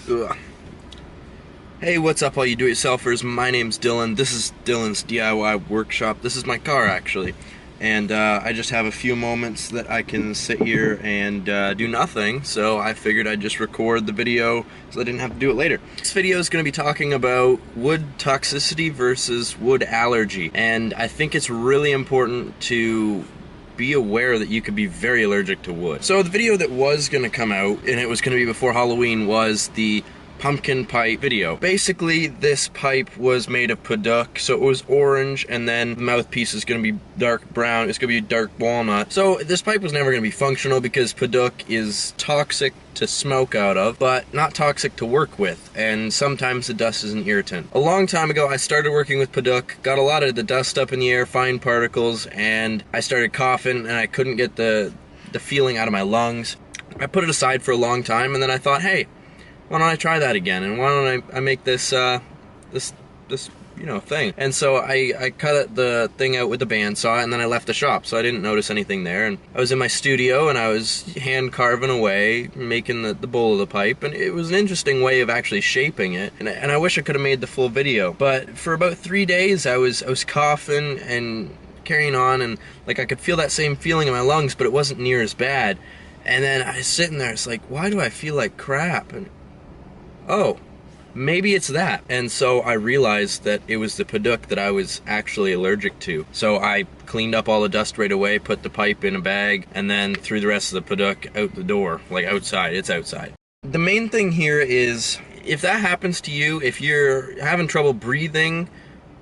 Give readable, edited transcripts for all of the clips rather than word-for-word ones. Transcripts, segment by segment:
Ugh. Hey, what's up all you do-it-yourselfers? My name's Dylan. This is Dylan's DIY workshop. This is my car, actually. And I just have a few moments that I can sit here and do nothing, so I figured I'd just record the video so I didn't have to do it later. This video is going to be talking about wood toxicity versus wood allergy. And I think it's really important to be aware that you could be very allergic to wood. So the video that was going to come out, and it was going to be before Halloween, was the pumpkin pipe video. Basically, this pipe was made of Padauk, so it was orange, and then the mouthpiece is going to be dark brown. It's going to be dark walnut. So this pipe was never going to be functional because Padauk is toxic to smoke out of, but not toxic to work with, and sometimes the dust is an irritant. A long time ago, I started working with Padauk, got a lot of the dust up in the air, fine particles, and I started coughing, and I couldn't get the feeling out of my lungs. I put it aside for a long time, and then I thought, hey, why don't I try that again, and why don't I make this thing. And so I cut the thing out with the bandsaw, and then I left the shop, so I didn't notice anything there. And I was in my studio, and I was hand carving away, making the bowl of the pipe, and it was an interesting way of actually shaping it. And I wish I could have made the full video, but for about 3 days I was coughing and carrying on, and like I could feel that same feeling in my lungs, but it wasn't near as bad. And then I was sitting there, it's like, why do I feel like crap? And oh, maybe it's that. And so I realized that it was the Padauk that I was actually allergic to. So I cleaned up all the dust right away, put the pipe in a bag, and then threw the rest of the Padauk out the door, like outside. It's outside. The main thing here is, if that happens to you, if you're having trouble breathing,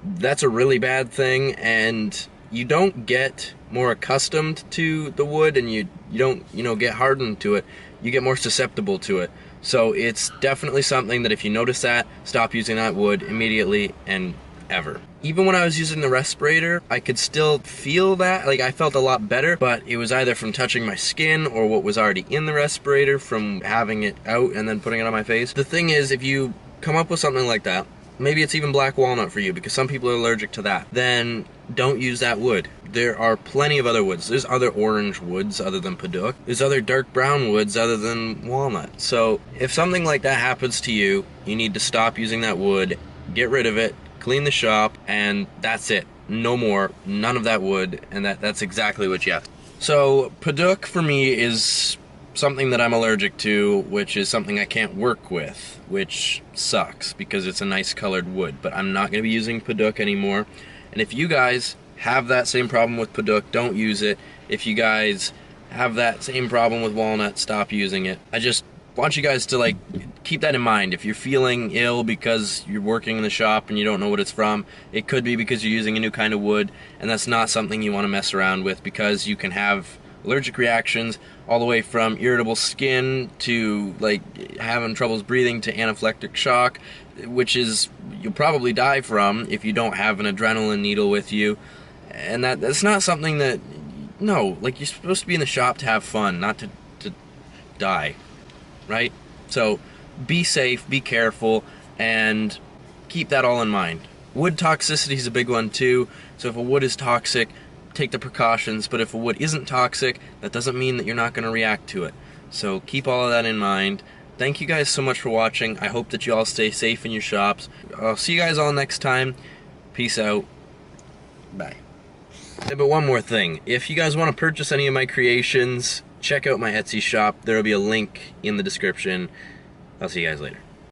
that's a really bad thing, and you don't get more accustomed to the wood, and you don't, get hardened to it. You get more susceptible to it. So it's definitely something that if you notice that, stop using that wood immediately and ever. Even when I was using the respirator, I could still feel that, like I felt a lot better, but it was either from touching my skin or what was already in the respirator from having it out and then putting it on my face. The thing is, if you come up with something like that, maybe it's even black walnut for you because some people are allergic to that, then don't use that wood. There are plenty of other woods. There's other orange woods other than Padauk. There's other dark brown woods other than walnut. So if something like that happens to you, you need to stop using that wood, get rid of it, clean the shop, and that's it. No more, none of that wood, and that's exactly what you have. So Padauk for me is something that I'm allergic to, which is something I can't work with, which sucks because it's a nice colored wood, but I'm not going to be using Padauk anymore. And if you guys have that same problem with Padauk, don't use it. If you guys have that same problem with walnut, stop using it. I just want you guys to keep that in mind. If you're feeling ill because you're working in the shop and you don't know what it's from, it could be because you're using a new kind of wood, and that's not something you want to mess around with because you can have allergic reactions all the way from irritable skin to having troubles breathing to anaphylactic shock, which is you'll probably die from if you don't have an adrenaline needle with you. And that's not something that, no, you're supposed to be in the shop to have fun, not to die, right? So be safe, be careful, and keep that all in mind. Wood toxicity is a big one too, so if a wood is toxic, take the precautions, but if a wood isn't toxic, that doesn't mean that you're not going to react to it. So keep all of that in mind. Thank you guys so much for watching. I hope that you all stay safe in your shops. I'll see you guys all next time. Peace out. Bye. Yeah, but one more thing. If you guys want to purchase any of my creations, check out my Etsy shop. There will be a link in the description. I'll see you guys later.